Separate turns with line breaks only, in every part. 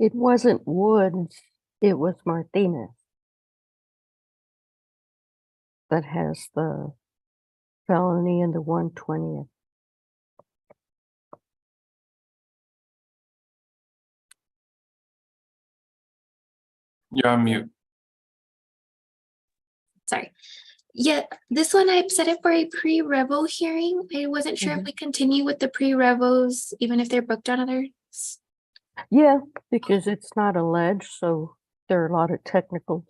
It wasn't Woods, it was Martinez that has the felony and the 120th.
You're on mute.
Sorry. Yeah, this one I set it for a pre-revo hearing. I wasn't sure if we continue with the pre-revos, even if they're booked on others.
Yeah, because it's not alleged, so there are a lot of technicals.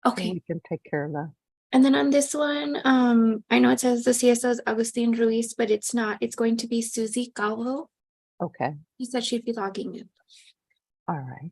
So
Okay.
we can take care of that.
And then on this one, I know it says the CSO is Agustin Ruiz, but it's not. It's going to be Susie Calvo.
Okay,
He said she'd be logging in.
all right.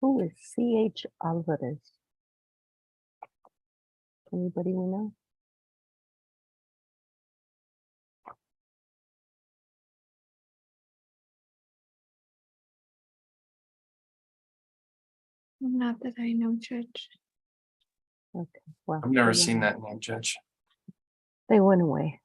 Who is C.H. Alvarez? Anybody we know?
Not that I know, Judge.
Okay, well.
I've never
they
seen
went-
that name, Judge.
They went away.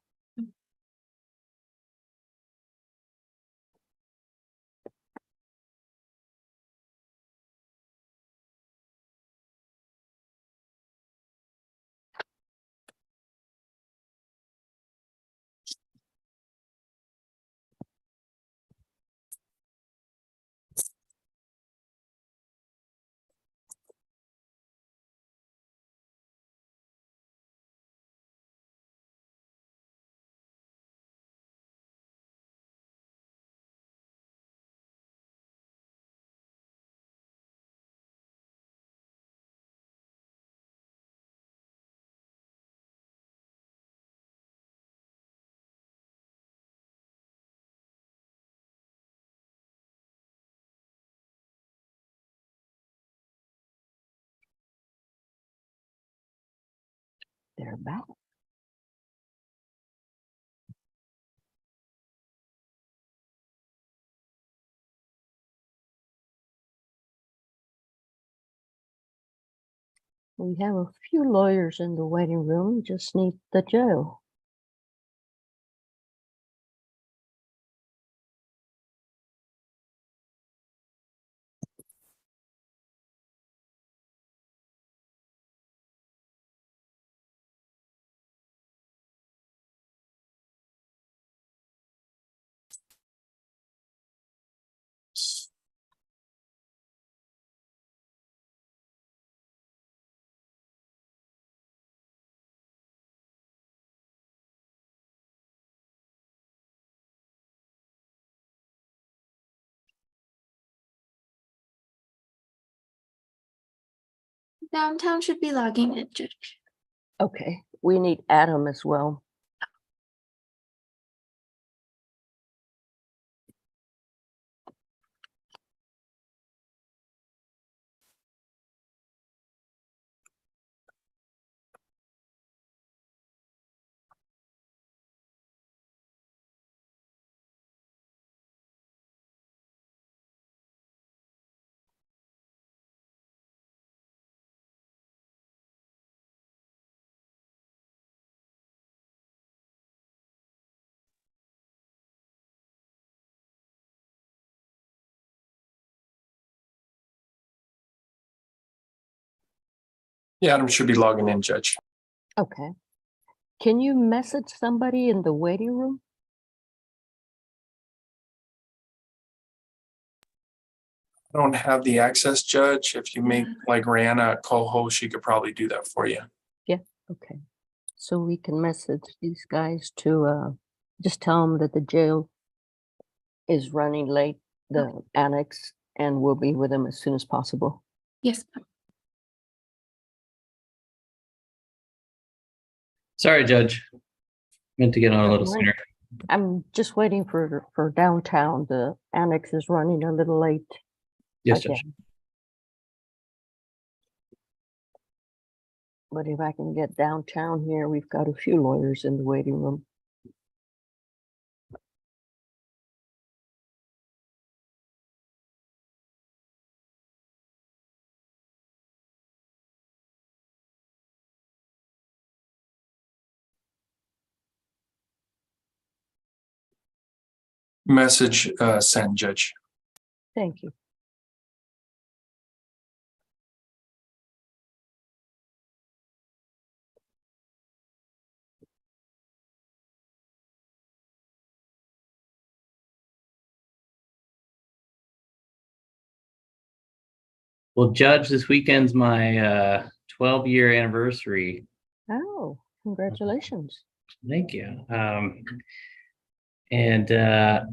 They're back. We have a few lawyers in the waiting room, just need the jail.
Downtown should be logging in, Judge.
Okay, we need Adam as well.
Yeah, Adam should be logging in, Judge.
Okay. Can you message somebody in the waiting room?
I don't have the access, Judge. If you make like Rihanna a co-host, she could probably do that for you.
Okay. So we can message these guys to just tell them that the jail is running late, the annex, and we'll be with them as soon as possible.
Yes.
Sorry, Judge. Meant to get on a little
Don't worry.
sooner.
I'm just waiting for downtown. The annex is running a little late.
Yes, Judge.
again. But if I can get downtown here, we've got a few lawyers in the waiting room.
Message sent, Judge.
Thank you.
Well, Judge, this weekend's my 12-year anniversary.
Oh, congratulations.
Thank you. And my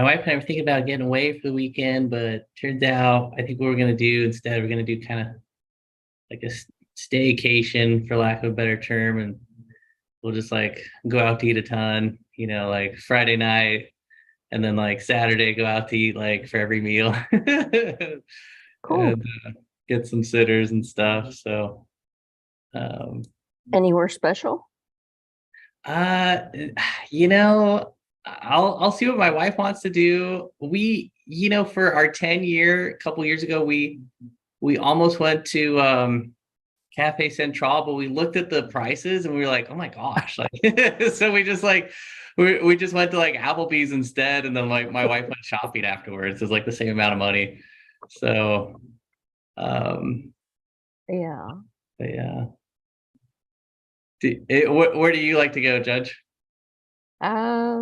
wife and I were thinking about getting away for the weekend, but turns out I think what we're gonna do instead, we're gonna do kind of like a staycation, for lack of a better term, and we'll just like go out to eat a ton, like Friday night, and then like Saturday go out to eat like for every meal.
Cool.
And get some sitters and stuff. So
Anywhere special?
I'll see what my wife wants to do. We, for our 10-year, a couple years ago, we almost went to Cafe Central, but we looked at the prices and we were like, oh my gosh. Like so we just like we just went to like Applebee's instead, and then like my wife went shopping afterwards. It's like the same amount of money. So
Yeah.
but yeah. Where do you like to go, Judge?
I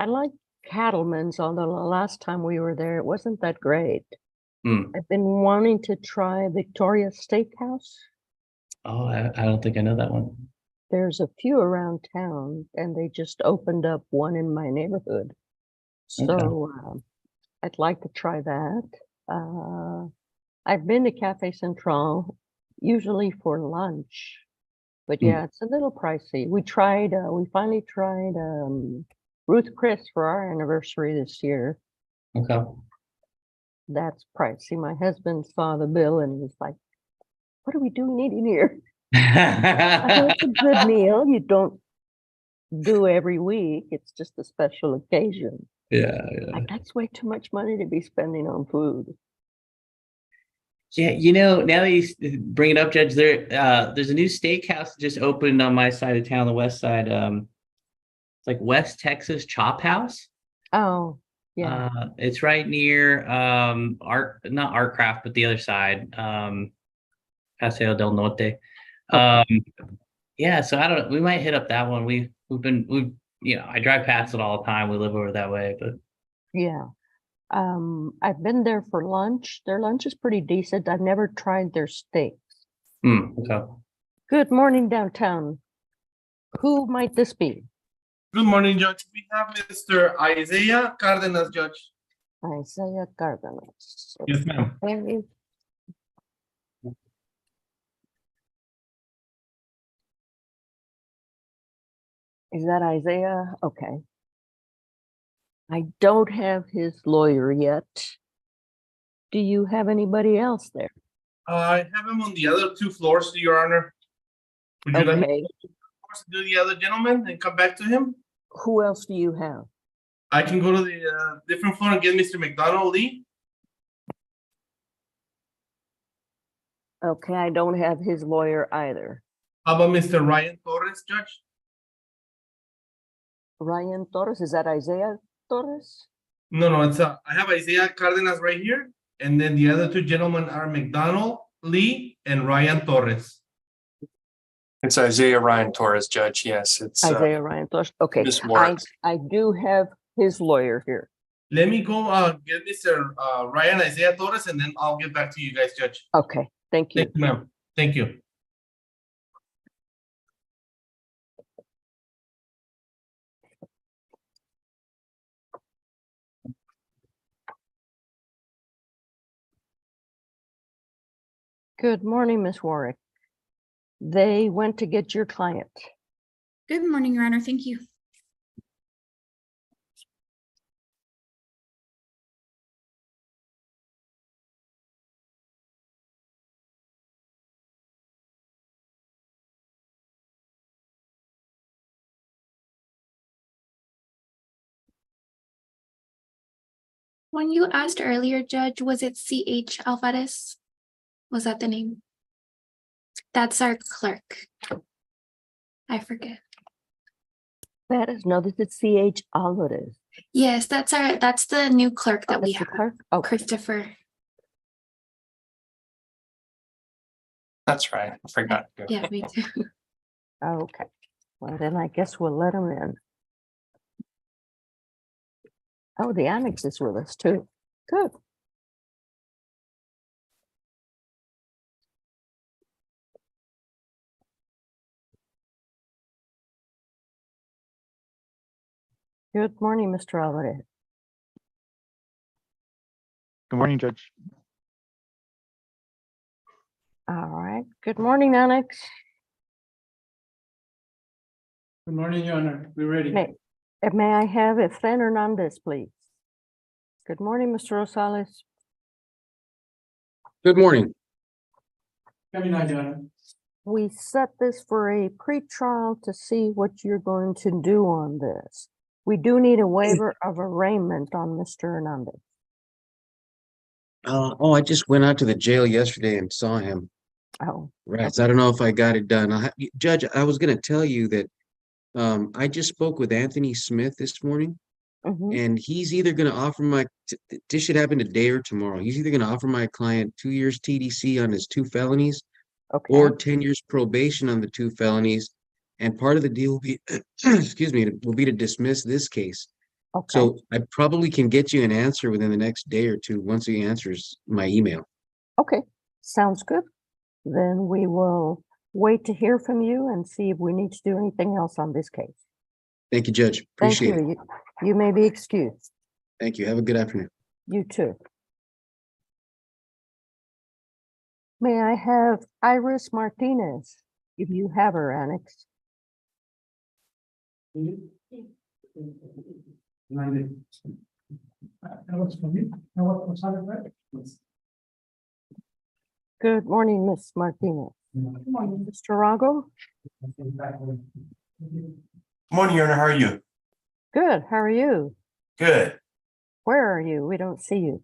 like Cattleman's, although the last time we were there, it wasn't that great. I've been wanting to try Victoria Steakhouse.
Oh, I don't think I know that one.
There's a few around town, and they just opened up one in my neighborhood. So I'd like to try that. I've been to Cafe Central, usually for lunch. But yeah, it's a little pricey. We finally tried Ruth Chris for our anniversary this year.
Okay.
That's pricey. My husband saw the bill and he was like, what are we doing eating here? It's a good meal. You don't do every week. It's just a special occasion.
Yeah.
Like, that's way too much money to be spending on food.
Yeah, now that you bring it up, Judge, there's a new steakhouse that just opened on my side of town, the west side. It's like West Texas Chop House.
Oh, yeah.
It's right near not Artcraft, but the other side, Paseo del Norte. Yeah, so I don't know. We might hit up that one. I drive past it all the time. We live over that way, but
yeah. I've been there for lunch. Their lunch is pretty decent. I've never tried their steaks.
Okay.
Good morning, downtown. Who might this be?
Good morning, Judge. We have Mr. Isaiah Cardenas, Judge.
Isaiah Cardenas.
Yes, ma'am.
Okay. Is that Isaiah? Okay. I don't have his lawyer yet. Do you have anybody else there?
I have him on the other 2 floors, Your Honor. Would you like me
Okay.
to do the other gentleman and come back to him?
Who else do you have?
I can go to the different floor and get Mr. McDonald Lee.
Okay, I don't have his lawyer either.
How about Mr. Ryan Torres, Judge?
Ryan Torres, is that Isaiah Torres?
No, it's I have Isaiah Cardenas right here, and then the other 2 gentlemen are McDonald Lee and Ryan Torres.
It's Isaiah Ryan Torres, Judge. Yes, it's
Isaiah Ryan Tosh. Okay,
Miss Warwick.
I do have his lawyer here.
Let me go get Mr. Ryan Isaiah Torres, and then I'll get back to you guys, Judge.
Okay, thank you.
Thank you, ma'am. Thank you.
Good morning, Miss Warwick. They went to get your client.
Good morning, Your Honor. Thank you.
When you asked earlier, Judge, was it CH Alvarez? Was that the name? That's our clerk. I forget.
That is, no, this is C.H. Alvarez.
Yes, that's the new clerk that we
That's the
have,
clerk? Oh,
Christopher.
That's right. I forgot.
Yeah, me too.
okay. Well, then I guess we'll let him in. Oh, the annex is with us too. Good. Good morning, Mr. Alvarez.
Good morning, Judge.
All right. Good morning, Annex.
Good morning, Your Honor. We're ready.
May I have Efren Hernandez, please? Good morning, Mr. Rosales.
Good morning.
Coming out, Your Honor.
We set this for a pretrial to see what you're going to do on this. We do need a waiver of arraignment on Mr. Hernandez.
I just went out to the jail yesterday and saw him.
Oh,
Right. So I don't know if I got it done. Judge, I was going to tell you that I just spoke with Anthony Smith this morning,
mhm.
and he's either going to offer this should happen today or tomorrow. He's either going to offer my client 2 years TDC on his 2 felonies
Okay.
or 10 years probation on the 2 felonies. And part of the deal will be, excuse me, will be to dismiss this case.
Okay.
So I probably can get you an answer within the next day or two once he answers my email.
Okay. Sounds good. Then we will wait to hear from you and see if we need to do anything else on this case.
Thank you, Judge.
Thank
Appreciate it.
you. You may be excused.
Thank you. Have a good afternoon.
You too. May I have Iris Martinez, if you have her, Annex? Good morning, Miss Martinez. Mr. Rago?
Morning, Your Honor. How are you?
Good. How are you?
Good.
Where are you? We don't see you.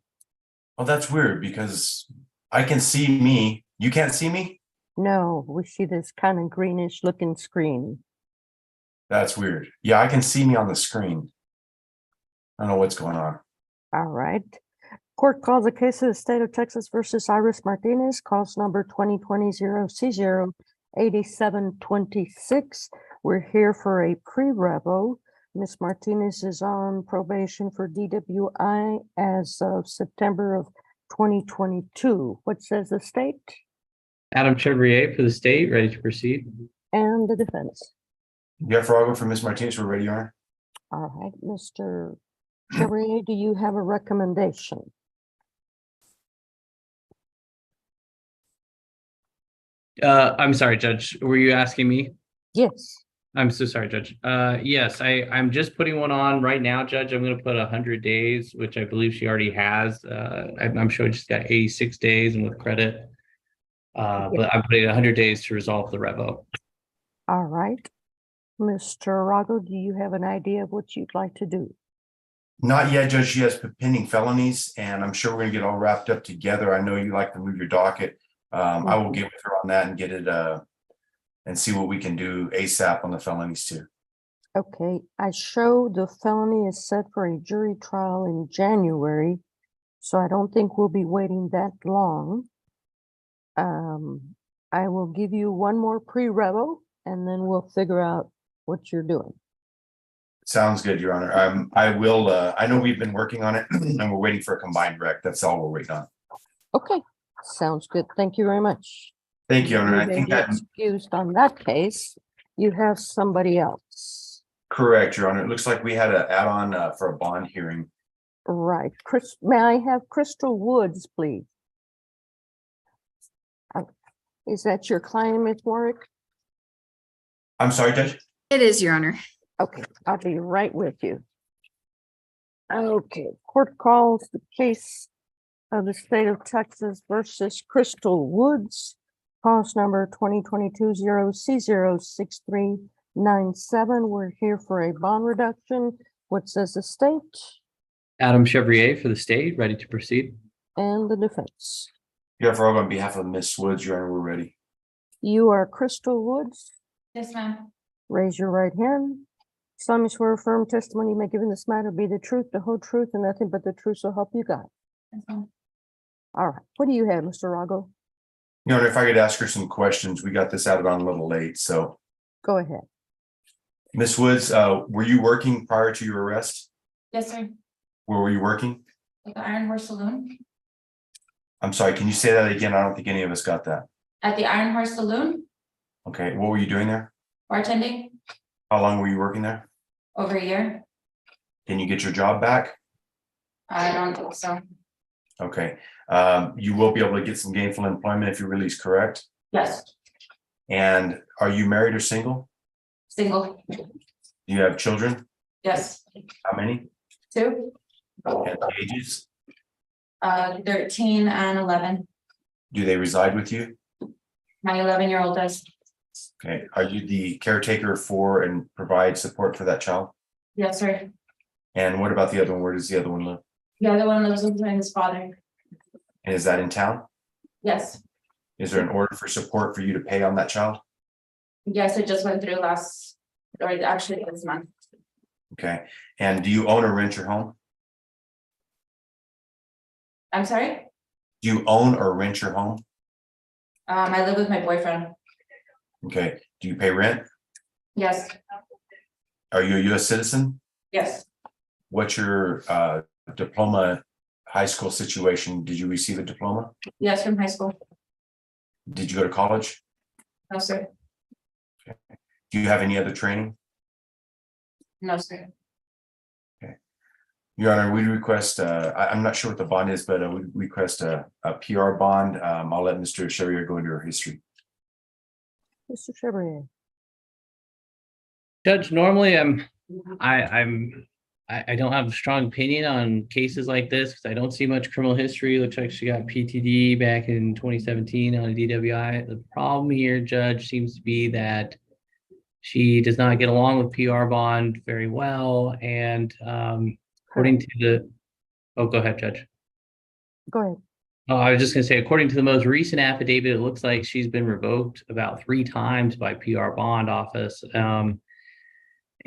Well, that's weird because I can see me. You can't see me?
No, we see this kind of greenish looking screen.
That's weird. Yeah, I can see me on the screen. I don't know what's going on.
All right. Court calls the case of the state of Texas versus Iris Martinez, cause number 2020-C08726. We're here for a pre-revo. Ms. Martinez is on probation for DWI as of September of 2022. What says the state
Adam Chevrier for the state, ready to proceed.
and the defense?
You have Fargo for Miss Martinez. We're ready, Your Honor.
All right, Mr. Chevrier, do you have a recommendation?
I'm sorry, Judge. Were you asking me?
Yes.
I'm so sorry, Judge. Yes, I'm just putting one on right now, Judge. I'm going to put 100 days, which I believe she already has. I'm sure she's got 86 days and with credit. But I'm putting 100 days to resolve the revo.
All right. Mr. Rago, do you have an idea of what you'd like to do?
Not yet, Judge. She has pending felonies, and I'm sure we're going to get all wrapped up together. I know you like to move your docket. I will get with her on that and get it and see what we can do ASAP on the felonies too.
Okay, I show the felony is set for a jury trial in January, so I don't think we'll be waiting that long. I will give you one more pre-revo and then we'll figure out what you're doing.
Sounds good, Your Honor. I know we've been working on it and we're waiting for a combined rec. That's all we're waiting on.
Okay, sounds good. Thank you very much.
Thank you, Your Honor.
You
I
may
think
be
that,
excused on that case. You have somebody else.
correct, Your Honor. It looks like we had an add-on for a bond hearing.
Right, Chris, may I have Crystal Woods, please? Is that your client, Ms. Warwick?
I'm sorry, Judge?
It is, Your Honor.
Okay, I'll be right with you. Okay, court calls the case of the state of Texas versus Crystal Woods. Cause number 2022-0C06397. We're here for a bond reduction. What says the state
Adam Chevrier for the state, ready to proceed.
and the defense?
Yeah, for all on behalf of Miss Woods, Your Honor, we're ready.
You are Crystal Woods.
Yes, ma'am.
Raise your right hand. Solemnly swear affirm testimony you may give in this matter be the truth, the whole truth, and nothing but the truth, so help you God.
Yes, ma'am.
All right, what do you have, Mr. Rago?
Your Honor, if I could ask her some questions, we got this added on a little late, so.
Go ahead.
Miss Woods, were you working prior to your arrest?
Yes, sir.
Where were you working?
At the Iron Horse Saloon.
I'm sorry, can you say that again? I don't think any of us got that.
At the Iron Horse Saloon,
Okay, what were you doing there?
bartending,
How long were you working there?
over a year.
Can you get your job back?
I don't think so.
Okay, you will be able to get some gainful employment if you're released, correct?
Yes,
And are you married or single?
single.
Do you have children?
Yes,
How many?
2,
And ages?
13 and 11.
Do they reside with you?
My 11-year-old does.
Okay, are you the caretaker for and provide support for that child?
Yes, sir.
And what about the other one? Where does the other one live?
The other one lives with his father.
And is that in town?
Yes,
Is there an order for support for you to pay on that child?
yes, it just went through actually this month.
Okay, and do you own or rent your home?
I'm sorry?
Do you own or rent your home?
I live with my boyfriend.
Okay, do you pay rent?
Yes,
Are you a US citizen?
yes,
What's your diploma, high school situation? Did you receive a diploma?
yes, from high school.
Did you go to college?
No, sir.
Do you have any other training?
No, sir.
Your Honor, we request, I'm not sure what the bond is, but we request a PR bond. I'll let Mr. Chevrier go into her history.
Mr. Chevrier.
Judge, normally I don't have a strong opinion on cases like this because I don't see much criminal history. Looks like she got PTD back in 2017 on a DWI. The problem here, Judge, seems to be that she does not get along with PR bond very well. And according to the, oh, go ahead, Judge.
Go ahead.
Oh, I was just gonna say, according to the most recent affidavit, it looks like she's been revoked about 3 times by PR bond office.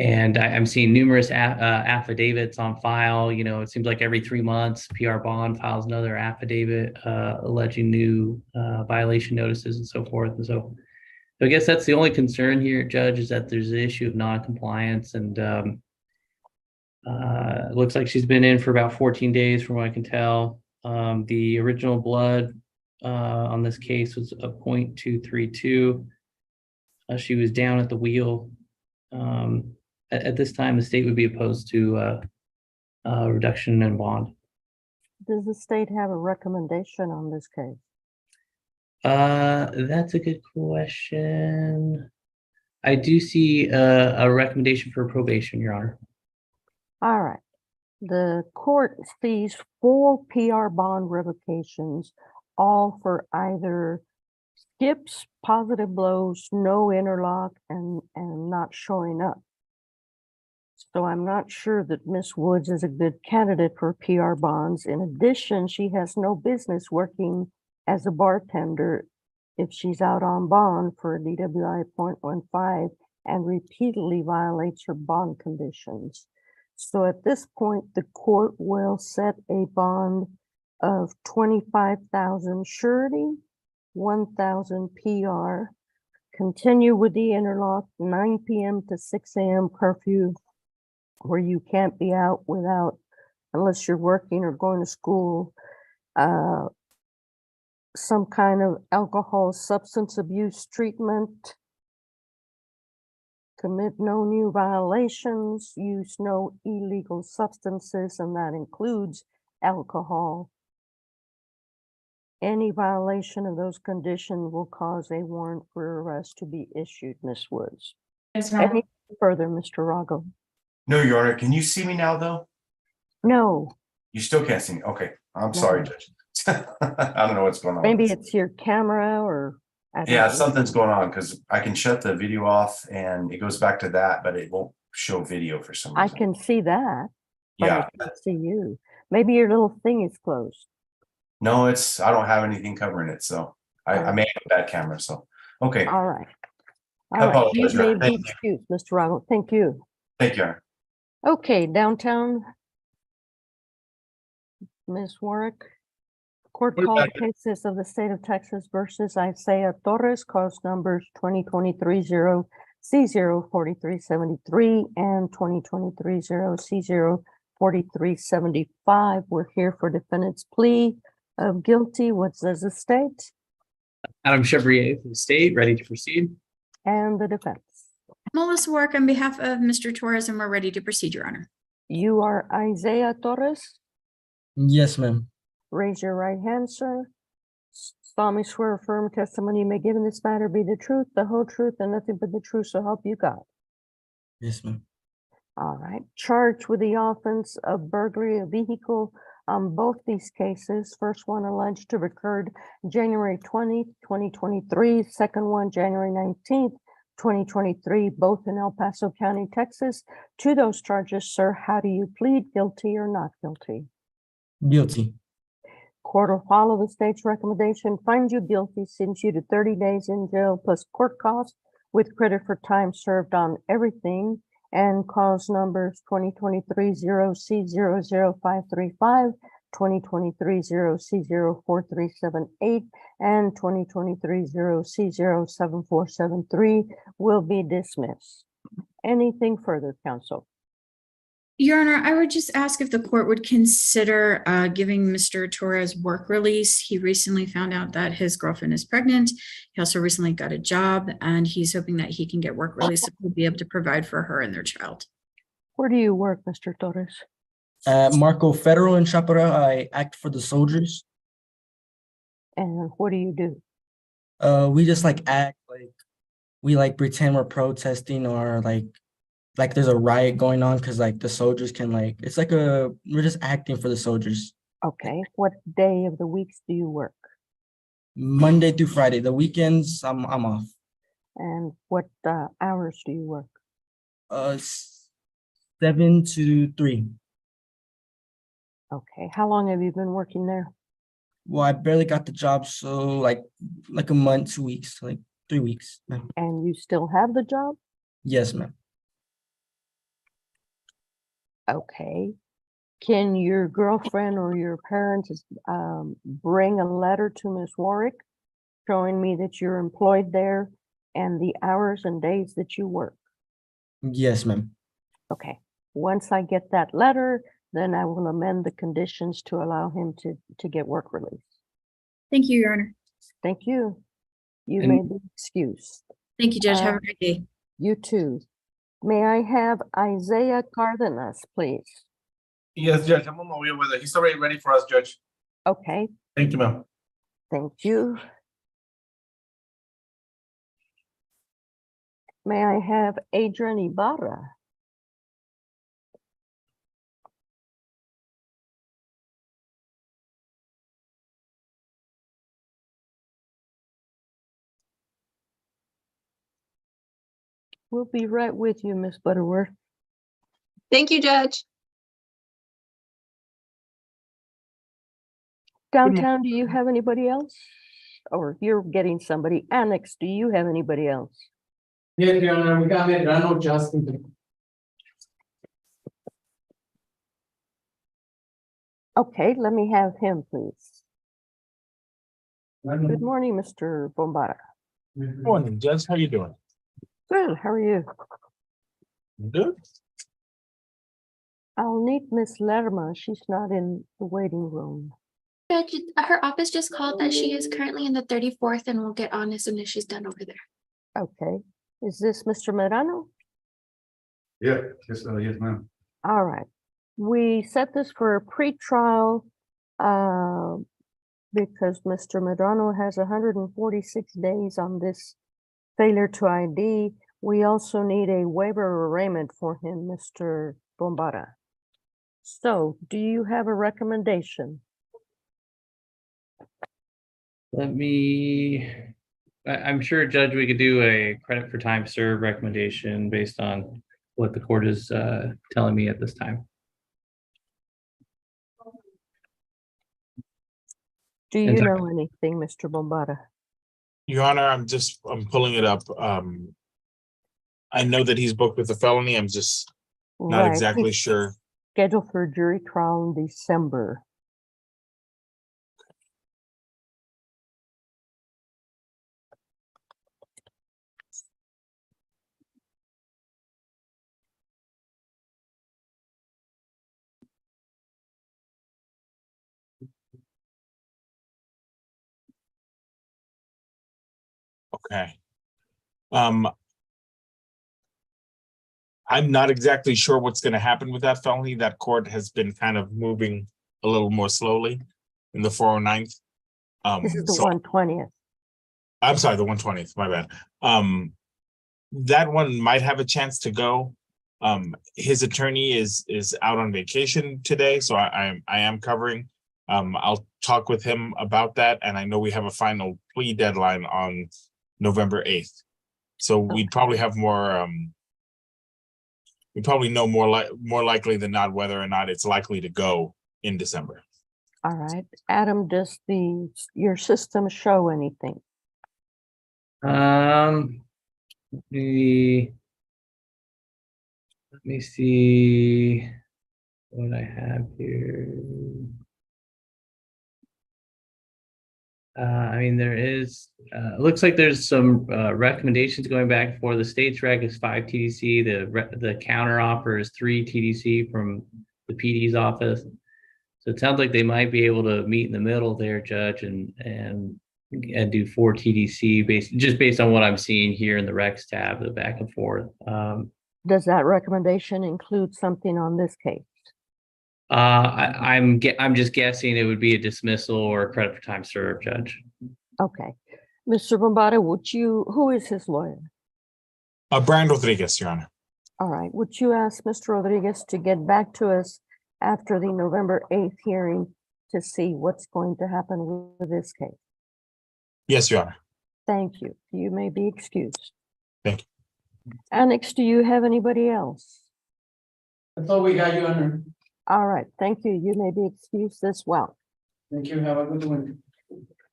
And I'm seeing numerous affidavits on file. You know, it seems like every 3 months, PR bond files another affidavit alleging new violation notices and so forth. And so I guess that's the only concern here, Judge, is that there's the issue of non-compliance. And it looks like she's been in for about 14 days from what I can tell. The original blood on this case was a 0.232. She was down at the wheel. At this time, the state would be opposed to reduction in bond.
Does the state have a recommendation on this case?
That's a good question. I do see a recommendation for probation, Your Honor.
All right. The court sees 4 PR bond revocations, all for either skips, positive blows, no interlock, and not showing up. So I'm not sure that Miss Woods is a good candidate for PR bonds. In addition, she has no business working as a bartender if she's out on bond for a DWI 0.15 and repeatedly violates her bond conditions. So at this point, the court will set a bond of $25,000 surety 1000 PR. Continue with the interlock 9 PM to 6 AM curfew, where you can't be out without, unless you're working or going to school, some kind of alcohol substance abuse treatment. Commit no new violations, use no illegal substances, and that includes alcohol. Any violation of those conditions will cause a warrant for arrest to be issued, Ms. Woods.
Yes, Your Honor.
Any further, Mr. Rago?
No, Your Honor, can you see me now, though?
No,
You still can't see me? Okay, I'm
No.
sorry, Judge. I don't know what's going on.
maybe it's your camera or. I don't
Yeah,
know.
something's going on because I can shut the video off and it goes back to that, but it won't show video for some
I
reason.
can see that, but I
Yeah,
can't see you. Maybe your little thing is closed.
no, I don't have anything covering it, so I may have a bad camera, so, okay.
All right.
I
All right, you
apologize, Your
may
Honor.
be
Thank you.
excused, Mr. Rago. Thank you.
Thank you, Your Honor.
Okay, downtown. Ms. Warwick. Court
We're
called
back.
cases of the state of Texas versus Isaiah Torres, cause numbers 2023-0 C04373 and 2023-0 C04375. We're here for defendant's plea of guilty. What says the state
Adam Chevrier from the state, ready to proceed.
and the defense?
Melissa Work on behalf of Mr. Torres, and we're ready to proceed, Your Honor.
You are Isaiah Torres.
Yes, ma'am.
Raise your right hand, sir. Solemnly swear affirm testimony you may give in this matter be the truth, the whole truth, and nothing but the truth, so help you God.
Yes, ma'am.
All right, charged with the offense of burglary of vehicle on both these cases. First one alleged to have occurred January 20th, 2023. Second one, January 19th, 2023, both in El Paso County, Texas. To those charges, sir, how do you plead, guilty or not guilty?
Guilty.
Court will follow the state's recommendation, find you guilty, sentence you to 30 days in jail plus court costs with credit for time served on everything, and cause numbers 2023-0 C00535, 2023-0 C04378, and 2023-0 C07473 will be dismissed. Anything further, counsel?
Your Honor, I would just ask if the court would consider giving Mr. Torres work release. He recently found out that his girlfriend is pregnant. He also recently got a job, and he's hoping that he can get work release so he'll be able to provide for her and their child.
Where do you work, Mr. Torres?
Marco Federal in Chaparral, I act for the soldiers.
And what do you do?
We just act we pretend we're protesting or like there's a riot going on because the soldiers can it's we're just acting for the soldiers.
Okay, what day of the weeks do you work?
Monday through Friday. The weekends I'm off.
And what hours do you work?
7 to 3.
Okay, how long have you been working there?
Well, I barely got the job, so like a month, 2 weeks, 3 weeks, ma'am.
And you still have the job?
Yes, ma'am.
Okay. Can your girlfriend or your parents bring a letter to Ms. Warwick showing me that you're employed there and the hours and days that you work?
Yes, ma'am.
Okay, once I get that letter, then I will amend the conditions to allow him to get work release.
Thank you, Your Honor.
Thank you. You
And-
may be excused.
Thank you, Judge. Have a great day.
You too. May I have Isaiah Cardenas, please?
Yes, Judge, I'm on my way with it. He's already ready for us, Judge.
Okay,
Thank you, ma'am.
thank you. May I have Adrian Ibarra? We'll be right with you, Miss Butterworth.
Thank you, Judge.
Downtown, do you have anybody else? Or you're getting somebody. Annex, do you have anybody else?
Yes, Your Honor, we got Medrano Justin.
Okay, let me have him, please. Good morning, Mr. Bombara.
Morning, Judge. How you doing?
Good, how are you?
Good.
I'll need Miss Lerma. She's not in the waiting room.
Judge, her office just called that she is currently in the 34th and will get on as soon as she's done over there.
Okay. Is this Mr. Merano?
Yeah, yes, yes, ma'am.
All right. We set this for a pretrial because Mr. Medrano has 146 days on this failure to ID. We also need a waiver of arraignment for him, Mr. Bombara. So, do you have a recommendation?
I'm sure, Judge, we could do a credit for time served recommendation based on what the court is telling me at this time.
Do
And
you
Dr.
know anything, Mr. Bombara?
Your Honor, I'm pulling it up. I know that he's booked with a felony. I'm just not
Right,
exactly
he's
sure.
scheduled for a jury trial in December.
Okay. I'm not exactly sure what's going to happen with that felony. That court has been kind of moving a little more slowly in the 409th.
This is the
So
120th.
I'm sorry, the 120th, my bad. That one might have a chance to go. His attorney is out on vacation today, so I am covering. I'll talk with him about that, and I know we have a final plea deadline on November 8th. So we'd probably have more we probably know more likely than not whether or not it's likely to go in December.
All right. Adam, does your system show anything?
Let me see what I have here. I mean, there is, looks like there's some recommendations going back and forth. The state's rec is 5 TDC. The counter offer is 3 TDC from the PD's office. So it sounds like they might be able to meet in the middle there, Judge, and do 4 TDC based on what I'm seeing here in the recs tab, the back and forth.
Does that recommendation include something on this case?
I'm just guessing it would be a dismissal or a credit for time served, Judge.
Okay. Mr. Bombada, who is his lawyer?
Brian Rodriguez, Your Honor.
All right. Would you ask Mr. Rodriguez to get back to us after the November 8th hearing to see what's going to happen with this case?
Yes, Your Honor.
Thank you. You may be excused.
Thank
you. Annex, do you have anybody else?
That's all we got, Your Honor.
All right. Thank you. You may be excused as well.
Thank you. Have a good one.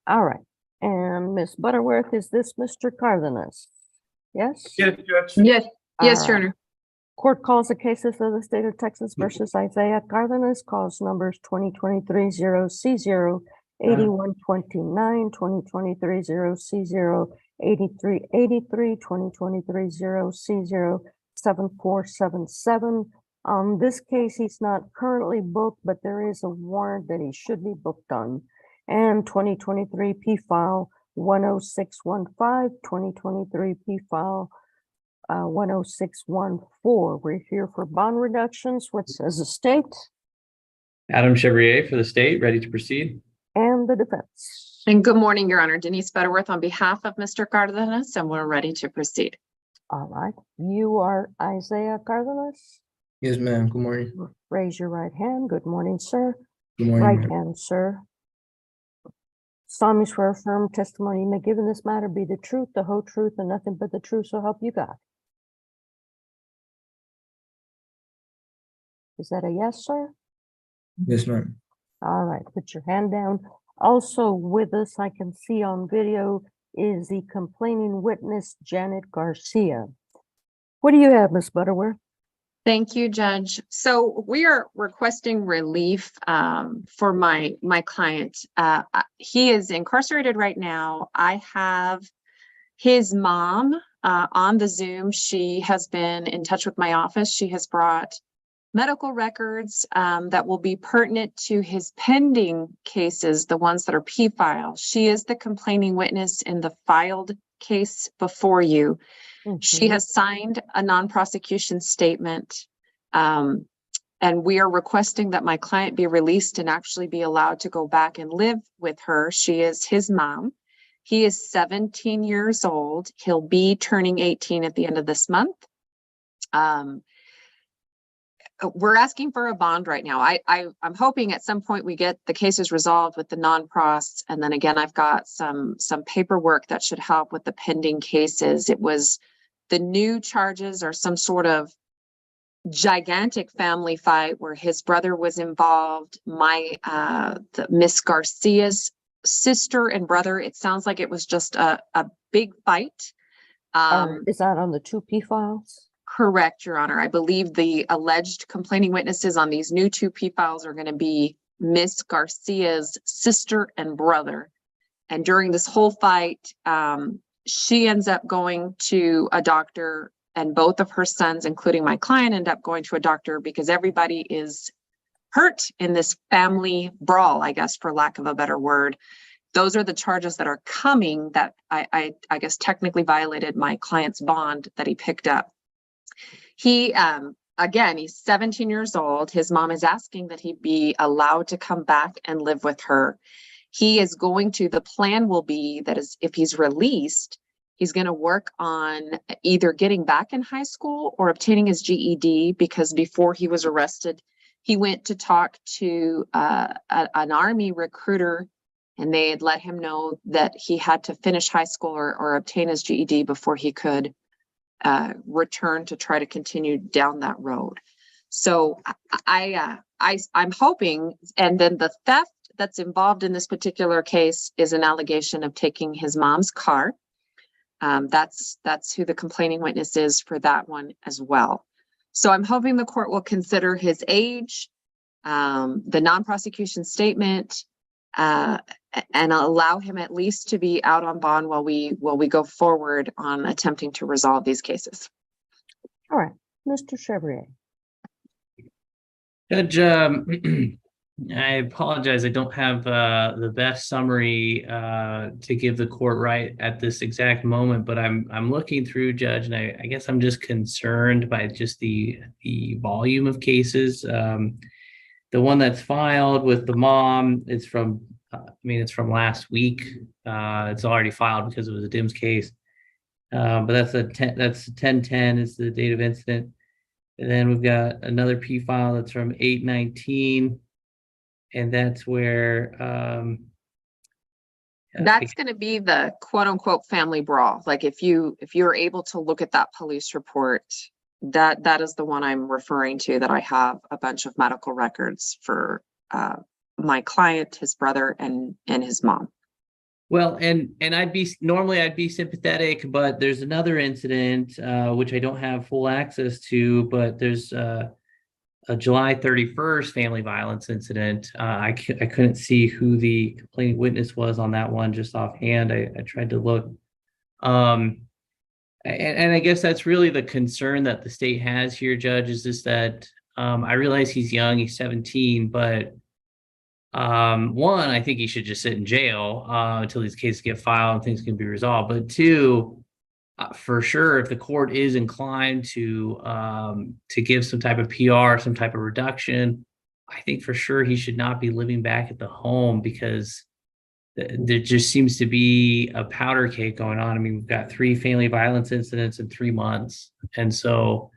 All right. And Ms. Butterworth, is this Mr. Cardenas? Yes?
Yes, Judge.
Yes, yes,
All
Your
right.
Honor.
Court calls the cases of the state of Texas versus Isaiah Cardenas, calls numbers 2023-0C0, 8129, 2023-0C0, 8383, 2023-0C0, 7477. On this case, he's not currently booked, but there is a warrant that he should be booked on. And 2023 P file 10615, 2023 P file 10614. We're here for bond reductions. What says the state
Adam Chevrier for the state, ready to proceed.
and the defense?
And good morning, Your Honor. Denise Butterworth on behalf of Mr. Cardenas, and we're ready to proceed.
All right. You are Isaiah Cardenas?
Yes, ma'am. Good morning.
Raise your right hand. Good morning, sir.
Good morning.
Right
ma'am.
hand, sir. Solemnly swear affirm testimony you may give in this matter be the truth, the whole truth, and nothing but the truth, so help you God. Is that a yes, sir?
Yes, ma'am.
All right, put your hand down. Also with us, I can see on video, is the complaining witness, Janet Garcia. What do you have, Miss Butterworth?
Thank you, Judge. So we are requesting relief for my client. He is incarcerated right now. I have his mom on the Zoom. She has been in touch with my office. She has brought medical records that will be pertinent to his pending cases, the ones that are P-file. She is the complaining witness in the filed case before you. She has signed a non-prosecution statement, and we are requesting that my client be released and actually be allowed to go back and live with her. She is his mom. He is 17 years old. He'll be turning 18 at the end of this month. We're asking for a bond right now. I'm hoping at some point we get the cases resolved with the non-pros, and then again, I've got some paperwork that should help with the pending cases. It was the new charges are some sort of gigantic family fight where his brother was involved. Miss Garcia's sister and brother. It sounds like it was just a big fight.
Is that on the 2P files?
Correct, Your Honor. I believe the alleged complaining witnesses on these new 2P files are going to be Miss Garcia's sister and brother. And during this whole fight, she ends up going to a doctor, and both of her sons, including my client, end up going to a doctor because everybody is hurt in this family brawl, I guess, for lack of a better word. Those are the charges that are coming that I guess technically violated my client's bond that he picked up. He, again, he's 17 years old. His mom is asking that he be allowed to come back and live with her. He is going to, the plan will be that is, if he's released, he's going to work on either getting back in high school or obtaining his GED, because before he was arrested, he went to talk to an Army recruiter, and they had let him know that he had to finish high school or obtain his GED before he could return to try to continue down that road. So I'm hoping, and then the theft that's involved in this particular case is an allegation of taking his mom's car. That's who the complaining witness is for that one as well. So I'm hoping the court will consider his age, the non-prosecution statement, and allow him at least to be out on bond while we go forward on attempting to resolve these cases.
All right, Mr. Chevrier.
Judge, I apologize. I don't have the best summary to give the court right at this exact moment, but I'm looking through, Judge, and I guess I'm just concerned by just the volume of cases. The one that's filed with the mom, it's from last week. It's already filed because it was a DIMS case. But that's 10/10 is the date of incident. And then we've got another P file that's from 8/19. And that's where
that's going to be the quote unquote family brawl. Like if you're able to look at that police report, that is the one I'm referring to, that I have a bunch of medical records for my client, his brother, and his mom.
Well, and I'd be sympathetic, but there's another incident which I don't have full access to, but there's a July 31st family violence incident. I couldn't see who the complaining witness was on that one just offhand. I tried to look. And I guess that's really the concern that the state has here, Judge, is just that I realize he's young, he's 17, but one, I think he should just sit in jail until these cases get filed and things can be resolved. But two, for sure, if the court is inclined to give some type of PR, some type of reduction, I think for sure he should not be living back at the home, because there just seems to be a powder cake going on. I mean, we've got 3 family violence incidents in 3 months. And so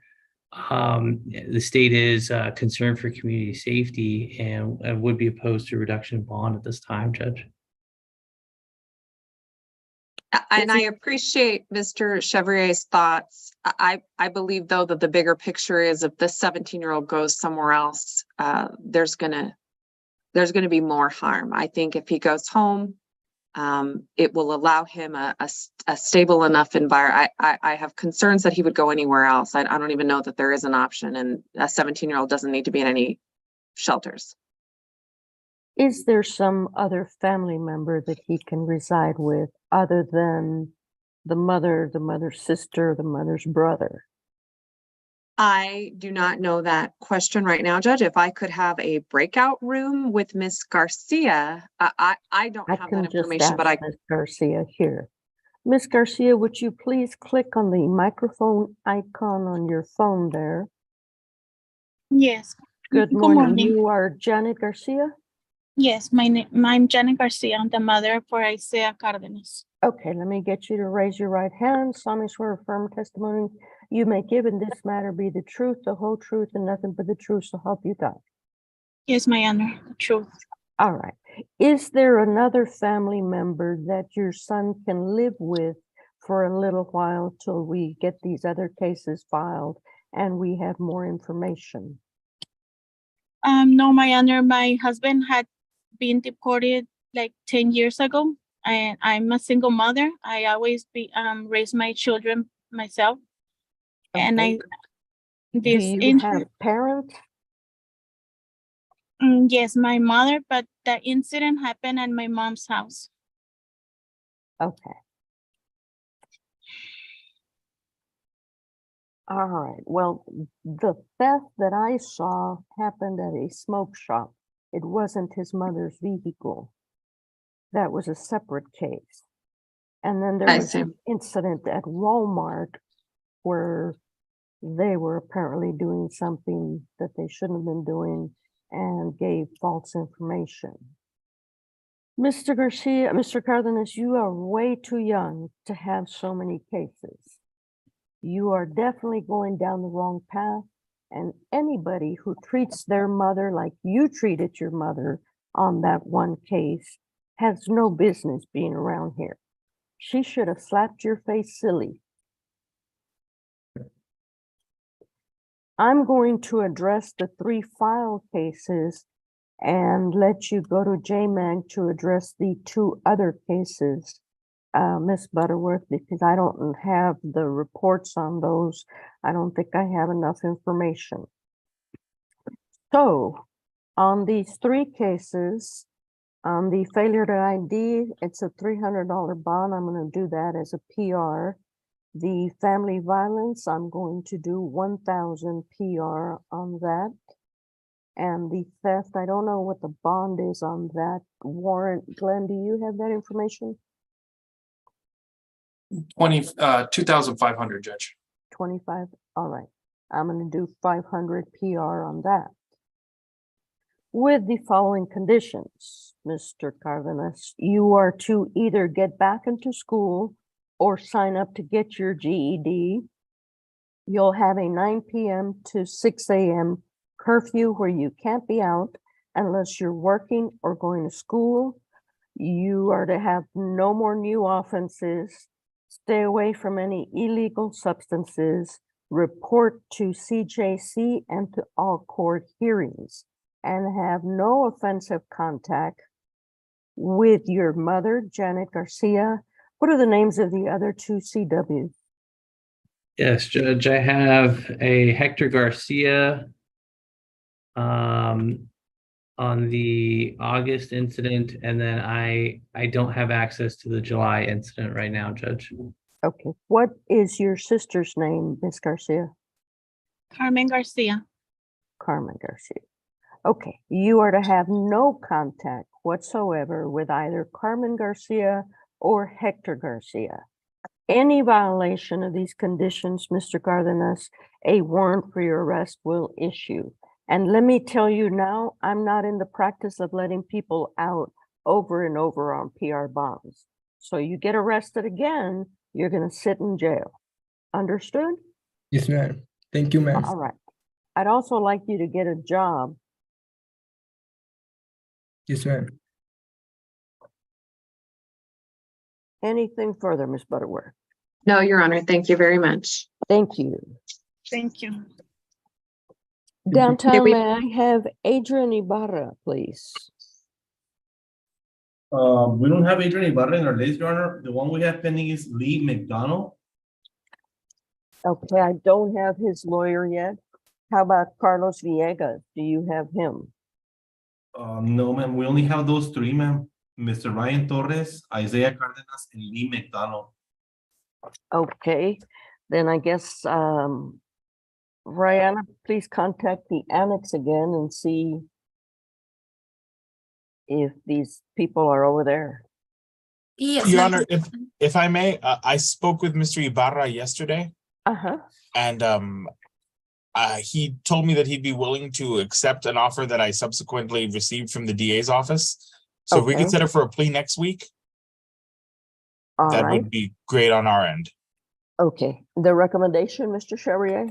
the state is concerned for community safety and would be opposed to reduction in bond at this time, Judge.
And I appreciate Mr. Chevrier's thoughts. I believe, though, that the bigger picture is if this 17-year-old goes somewhere else, there's gonna be more harm. I think if he goes home, it will allow him a stable enough environment. I have concerns that he would go anywhere else. I don't even know that there is an option, and a 17-year-old doesn't need to be in any shelters.
Is there some other family member that he can reside with other than the mother's sister, the mother's brother?
I do not know that question right now, Judge. If I could have a breakout room with Miss Garcia, I don't
I
have
can
that
just
information, but
ask Ms. Garcia here. Ms. Garcia, would you please click on the microphone icon on your phone there?
Yes.
Good morning. You are Janet Garcia?
Yes, I'm Janet Garcia. I'm the mother for Isaiah Cardenas.
Okay, let me get you to raise your right hand. Solemnly swear affirm testimony you may give in this matter be the truth, the whole truth, and nothing but the truth, so help you God.
Yes, my honor, the truth.
All right. Is there another family member that your son can live with for a little while till we get these other cases filed and we have more information?
No, my honor, my husband had been deported like 10 years ago, and I'm a single mother. I always raise my children myself. And
Okay. Do
this
you have parents?
Yes, my mother, but the incident happened at my mom's house.
Okay. All right. Well, the theft that I saw happened at a smoke shop. It wasn't his mother's vehicle. That was a separate case. And then there
I
was
see.
an incident at Walmart where they were apparently doing something that they shouldn't have been doing and gave false information. Mr. Garcia, Mr. Cardenas, you are way too young to have so many cases. You are definitely going down the wrong path, and anybody who treats their mother like you treated your mother on that one case has no business being around here. She should have slapped your face silly. I'm going to address the 3 file cases and let you go to JMAG to address the 2 other cases, Ms. Butterworth, because I don't have the reports on those. I don't think I have enough information. So on these 3 cases, on the failure to ID, it's a $300 bond. I'm going to do that as a PR. The family violence, I'm going to do 1,000 PR on that. And the theft, I don't know what the bond is on that warrant. Glenn, do you have that information?
2,500, Judge.
25, all right. I'm gonna do 500 PR on that. With the following conditions, Mr. Cardenas, you are to either get back into school or sign up to get your GED. You'll have a 9 p.m. to 6 a.m. curfew where you can't be out unless you're working or going to school. You are to have no more new offenses, stay away from any illegal substances, report to CJC and to all court hearings, and have no offensive contact with your mother, Janet Garcia. What are the names of the other 2 CWs?
Yes, Judge, I have a Hector Garcia on the August incident, and then I don't have access to the July incident right now, Judge.
Okay, what is your sister's name, Ms. Garcia?
Carmen Garcia.
Carmen Garcia. Okay, you are to have no contact whatsoever with either Carmen Garcia or Hector Garcia. Any violation of these conditions, Mr. Cardenas, a warrant for your arrest will issue. And let me tell you now, I'm not in the practice of letting people out over and over on PR bonds. So you get arrested again, you're gonna sit in jail. Understood?
Yes, ma'am. Thank you, ma'am.
All right. I'd also like you to get a job.
Yes, ma'am.
Anything further, Ms. Butterworth?
No, Your Honor, thank you very much.
Thank you.
Thank you.
Downtown,
we-
may I have Adrian Ibarra, please?
We don't have Adrian Ibarra in our list, Your Honor. The one we have pending is Lee McDonald.
Okay, I don't have his lawyer yet. How about Carlos Villegas? Do you have him?
No, ma'am, we only have those three, ma'am. Mr. Ryan Torres, Isaiah Cardenas, and Lee McDonald.
Okay, then I guess, Rihanna, please contact the annex again and see if these people are over there.
Yes,
Your
ma'am.
Honor, if I may, I spoke with Mr. Ibarra yesterday,
Uh-huh.
and he told me that he'd be willing to accept an offer that I subsequently received from the DA's office. So if we could
Okay.
set it for a plea next week,
All
that
right.
would be great on our end.
Okay, the recommendation, Mr. Chevrier?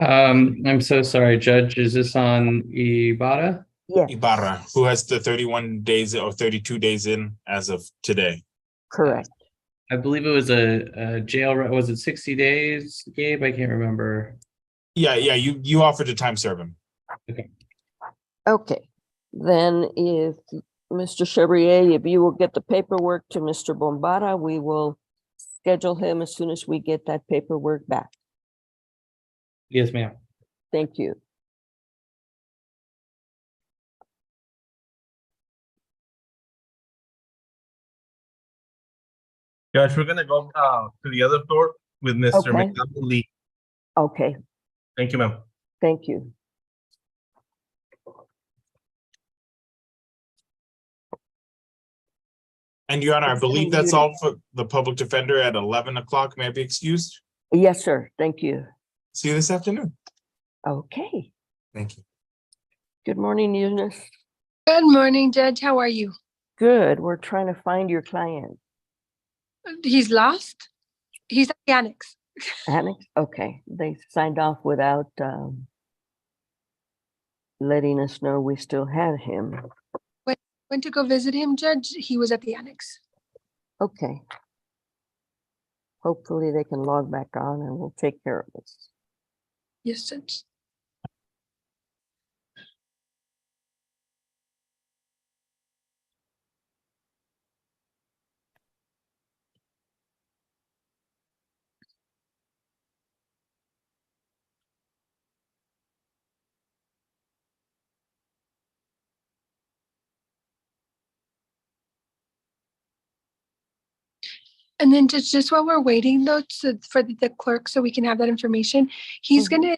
I'm so sorry, Judge. Is this on Ibarra?
Yes,
Ibarra, who has the 31 days or 32 days in as of today.
correct.
I believe it was a jail, was it 60 days, Gabe? I can't remember.
Yeah, you offered to time serve him.
Okay, then if Mr. Chevrier, if you will get the paperwork to Mr. Bombara, we will schedule him as soon as we get that paperwork back.
Yes, ma'am.
Thank you.
Judge, we're gonna go to the other floor with Mr.
Okay.
McDonald Lee.
Okay,
Thank you, ma'am.
thank you.
And Your Honor, I believe
Concerning
that's all for the public defender at 11 o'clock. May I be excused?
Yes, sir, thank you.
See you this afternoon.
Okay,
Thank you.
good morning, Eunice.
Good morning, Judge. How are you?
Good, we're trying to find your client.
He's lost? He's at the annex.
Annex, okay, they signed off without letting us know we still had him.
Went to go visit him, Judge. He was at the annex.
Okay. Hopefully they can log back on and we'll take care of this.
Yes, Judge. And then just while we're waiting though, for the clerk so we can have that information, he's gonna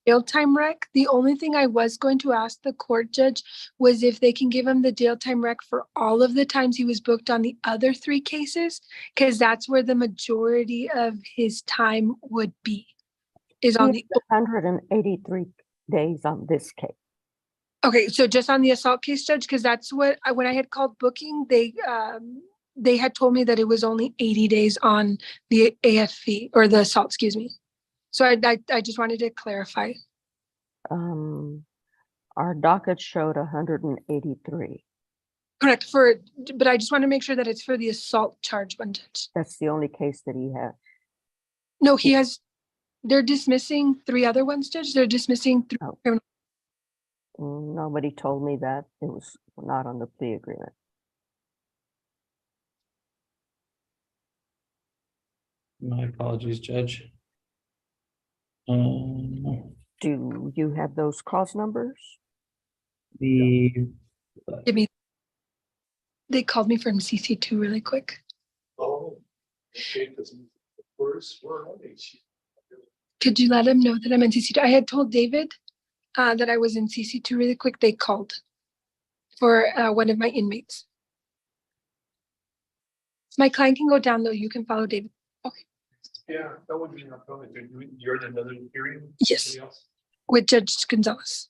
jail time rec. The only thing I was going to ask the court judge was if they can give him the jail time rec for all of the times he was booked on the other 3 cases, because that's where the majority of his time would be, is on the.
183 days on this case.
Okay, so just on the assault case, Judge, because that's what when I had called booking, they had told me that it was only 80 days on the AFV or the assault, excuse me. So I just wanted to clarify.
Our docket showed 183.
Correct, but I just want to make sure that it's for the assault charge one, Judge.
That's the only case that he had.
No, they're dismissing 3 other ones, Judge. They're dismissing 3
Oh.
criminal.
Nobody told me that. It was not on the plea agreement.
My apologies, Judge.
Do you have those cause numbers?
The
Give me. They called me from CC2 really quick.
Oh, okay, because we're on
Could you let him know that I'm in CC2? I had told David that I was in CC2 really quick. They called for one of my inmates. My client can go down though. You can follow David. Okay.
Yeah, that would be not going. You're in another hearing?
Yes.
Somebody else?
With Judge Gonzalez.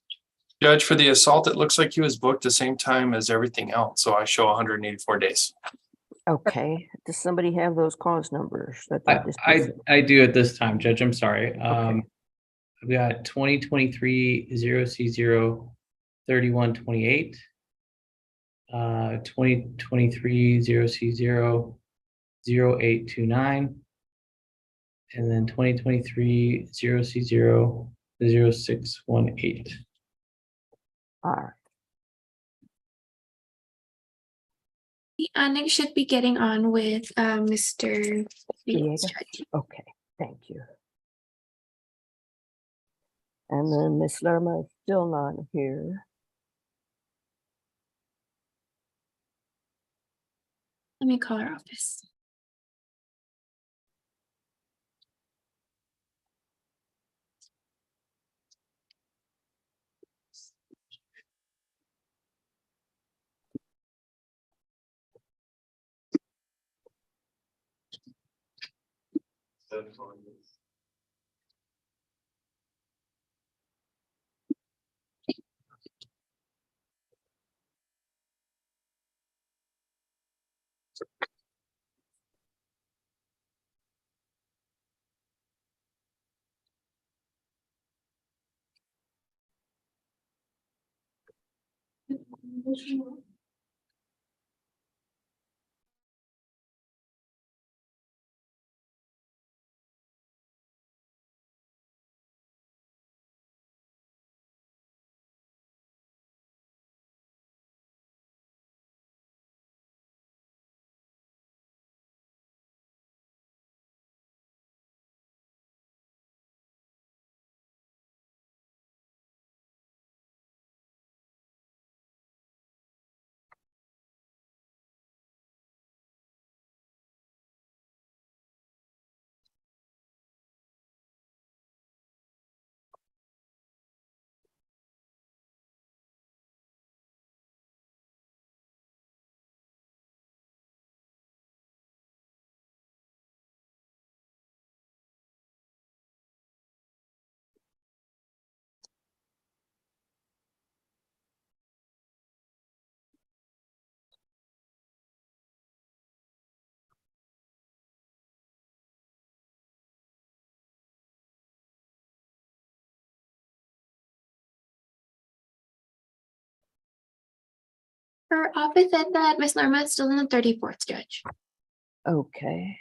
Judge, for the assault, it looks like he was booked the same time as everything else. So I show 184 days.
Okay, does somebody have those cause numbers? That they're dismissing?
I do at this time, Judge. I'm sorry.
Okay.
We got 2023 0C0 3128. 2023 0C0 0829. And then 2023 0C0 0618.
All right.
The annex should be getting on with Mr. Yates,
Diego?
Judge.
Okay, thank you. And then Miss Lerma is still not here.
Let me call her office. Her office said that Miss Lerma is still in the 34th, Judge.
Okay.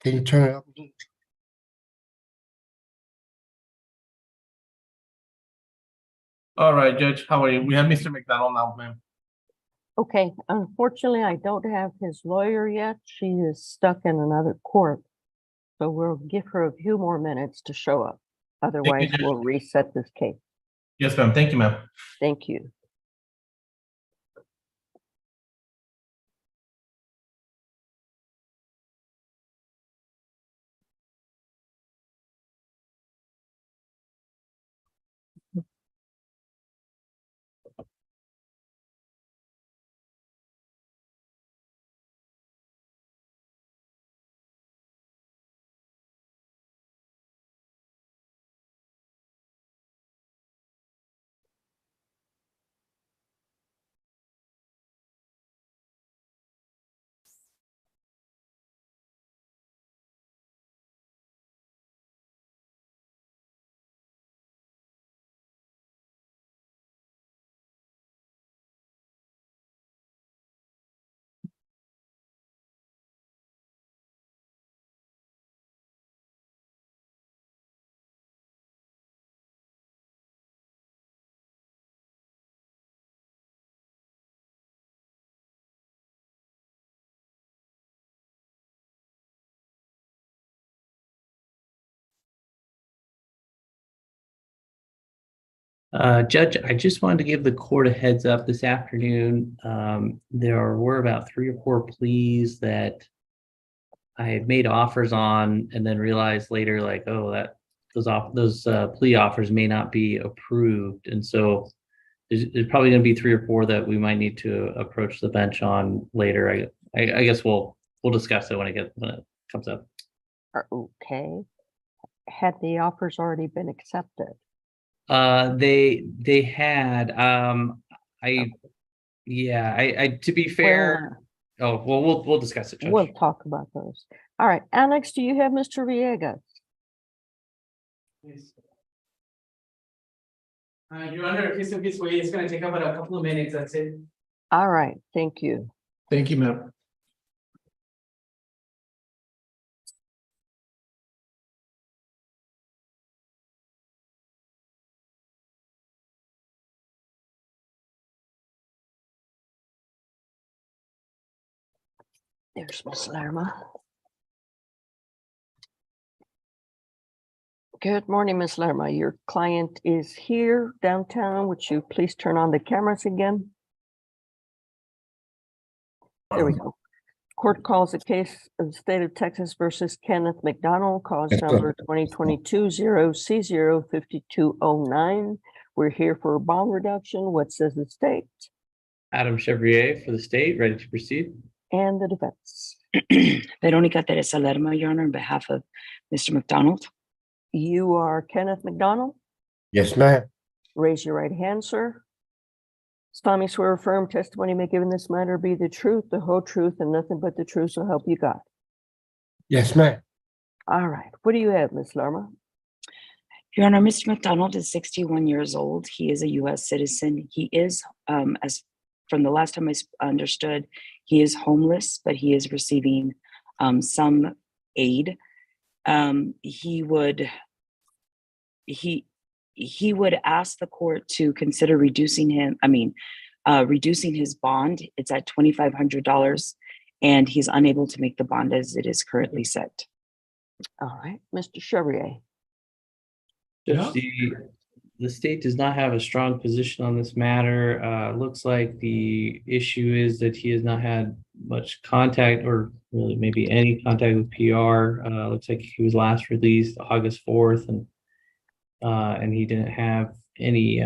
Can you turn it up?
All right, Judge, how are you? We have Mr. McDonald now, ma'am.
Okay, unfortunately, I don't have his lawyer yet. She is stuck in another court. So we'll give her a few more minutes to show up. Otherwise,
Judge.
we'll reset this case.
Yes, ma'am. Thank you, ma'am.
Thank you.
Judge, I just wanted to give the court a heads up this afternoon. There were about 3 or 4 pleas that I had made offers on and then realized later, like, oh, that those plea offers may not be approved. And so there's probably going to be 3 or 4 that we might need to approach the bench on later. I guess we'll discuss it when it comes up.
Okay. Had the offers already been accepted?
They had, I to be fair, we'll discuss it, Judge.
We'll talk about those. All right, Alex, do you have Mr. Villegas?
Your Honor, case of this way, it's gonna take about a couple of minutes, that's it.
All right, thank you.
Thank you, ma'am.
There's Miss Lerma. Good morning, Miss Lerma. Your client is here downtown. Would you please turn on the cameras again? There we go. Court calls the case of the state of Texas versus Kenneth McDonald, cause number 2022-0C05209. We're here for a bond reduction. What says the state?
Adam Chevrier for the state, ready to proceed.
And the defense.
Veronica Teresa Lerma, Your Honor, on behalf of Mr. McDonald.
You are Kenneth McDonald?
Yes, ma'am.
Raise your right hand, sir. Solemnly swear affirm testimony may give in this matter be the truth, the whole truth, and nothing but the truth, so help you God.
Yes, ma'am.
All right. What do you have, Miss Lerma?
Your Honor, Mr. McDonald is 61 years old. He is a U.S. citizen. He is, as from the last time I understood, he is homeless, but he is receiving some aid. He would ask the court to consider reducing his bond. It's at $2,500, and he's unable to make the bond as it is currently set.
All right, Mr. Chevrier.
Judge, the state does not have a strong position on this matter. Looks like the issue is that he has not had much contact, or really maybe any contact with PR. Looks like he was last released August 4th, and he didn't have any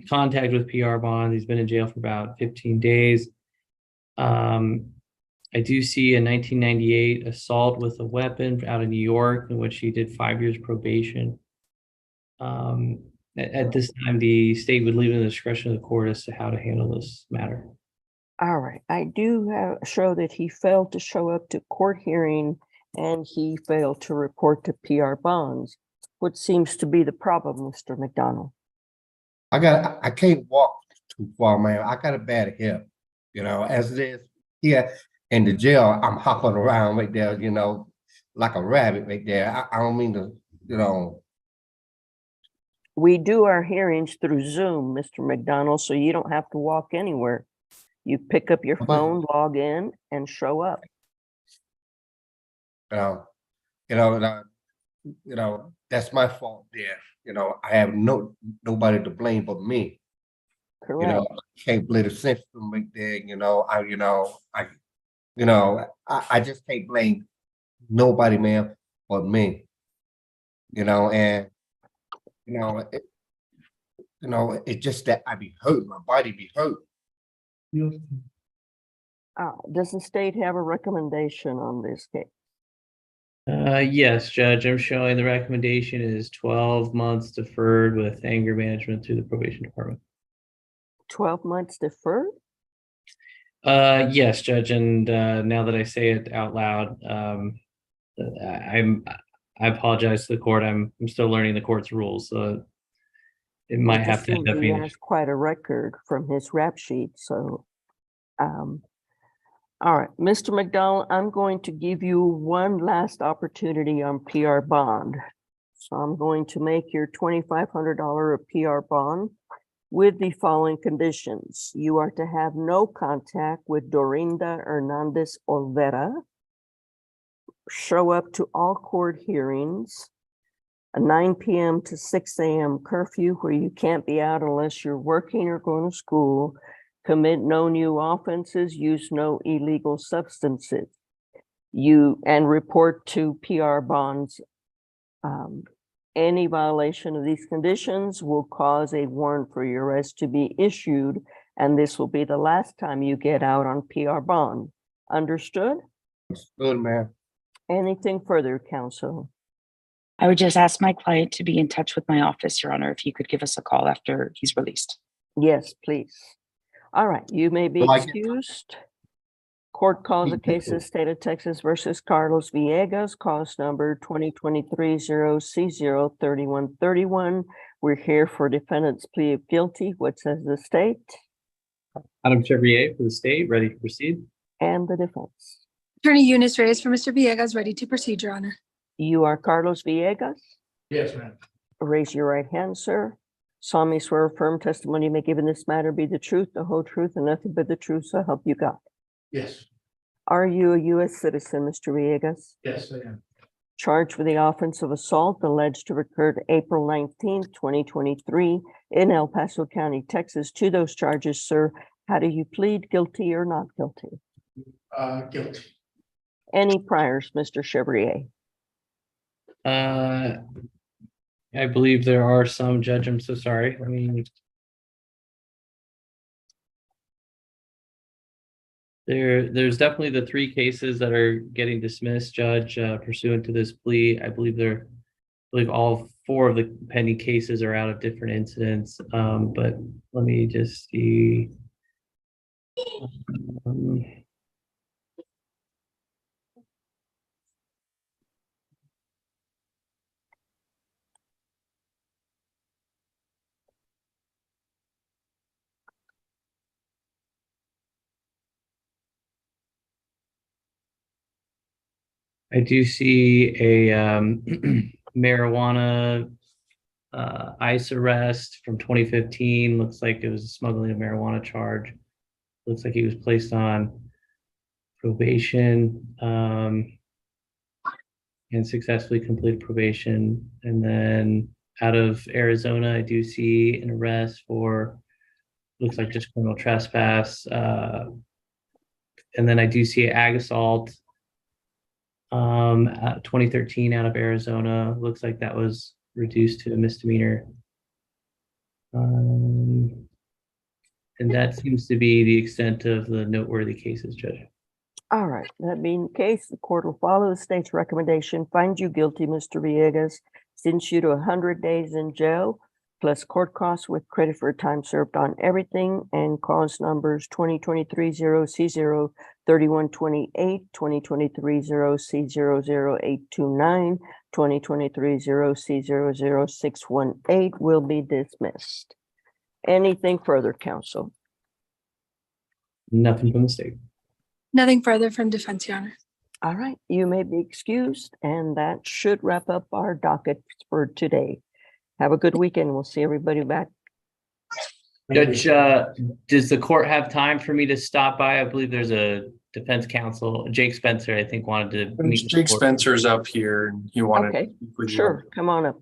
contact with PR bond. He's been in jail for about 15 days. I do see a 1998 assault with a weapon out of New York, in which he did 5 years probation. At this time, the state would leave in the discretion of the court as to how to handle this matter.
All right. I do show that he failed to show up to court hearing, and he failed to report to PR bonds. What seems to be the problem, Mr. McDonald?
I can't walk too far, man. I got a bad hip, as it is here in the jail. I'm hopping around right there, like a rabbit right there. I don't mean to,
We do our hearings through Zoom, Mr. McDonald, so you don't have to walk anywhere. You pick up your phone, log in, and show up.
That's my fault there. I have nobody to blame but me.
Correct.
I can't blame the system right there. I just can't blame nobody, man, but me. It's just that I be hurt, my body be hurt.
Does the state have a recommendation on this case?
Yes, Judge, I'm showing the recommendation is 12 months deferred with anger management through the probation department.
12 months deferred?
Yes, Judge, and now that I say it out loud, I apologize to the court. I'm still learning the court's rules, so it might have to end up
He
being.
has quite a record from his rap sheet, so all right, Mr. McDonald, I'm going to give you one last opportunity on PR bond. So I'm going to make your $2,500 a PR bond with the following conditions. You are to have no contact with Dorinda Hernandez Olvera. Show up to all court hearings. a 9 p.m. to 6 a.m. curfew where you can't be out unless you're working or going to school, commit no new offenses, use no illegal substances. And report to PR bonds. Any violation of these conditions will cause a warrant for your arrest to be issued, and this will be the last time you get out on PR bond. Understood?
Good, ma'am.
Anything further, counsel?
I would just ask my client to be in touch with my office, Your Honor, if you could give us a call after he's released.
Yes, please. All right, you may be excused. Court calls the case of State of Texas versus Carlos Villegas, cause number 2023-0C03131. We're here for defendant's plea of guilty. What says the state?
Adam Chevrier for the state, ready to proceed.
And the defense.
Attorney Eunice Reyes for Mr. Villegas, ready to proceed, Your Honor.
You are Carlos Villegas?
Yes, ma'am.
Raise your right hand, sir. Solemnly swear affirm testimony you may give in this matter be the truth, the whole truth, and nothing but the truth, so help you God.
Yes.
Are you a U.S. citizen, Mr. Villegas?
Yes, I am.
Charged with the offense of assault alleged to have occurred April 19th, 2023 in El Paso County, Texas. To those charges, sir, how do you plead, guilty or not guilty?
Guilty.
Any priors, Mr. Chevrier?
I believe there are some, Judge. I'm so sorry. Let me. There's definitely the 3 cases that are getting dismissed, Judge, pursuant to this plea. I believe all 4 of the pending cases are out of different incidents. But let me just see. I do see a marijuana ICE arrest from 2015. Looks like it was a smuggling of marijuana charge. Looks like he was placed on probation and successfully completed probation. And then out of Arizona, I do see an arrest for looks like just criminal trespass. And then I do see ag assault 2013 out of Arizona. Looks like that was reduced to a misdemeanor. And that seems to be the extent of the noteworthy cases, Judge.
All right, that being the case, the court will follow the state's recommendation, find you guilty, Mr. Villegas, sentence you to 100 days in jail, plus court costs with credit for time served on everything, and cause numbers 2023-0C03128, 2023-0C00829, 2023-0C00618 will be dismissed. Anything further, counsel?
Nothing from the state.
Nothing further from defense, Your Honor.
All right, you may be excused, and that should wrap up our docket for today. Have a good weekend. We'll see everybody back.
Judge, does the court have time for me to stop by? I believe there's a defense counsel, Jake Spencer, I think wanted to meet.
Jake Spencer's up here and he wanted.
Okay, sure, come on up.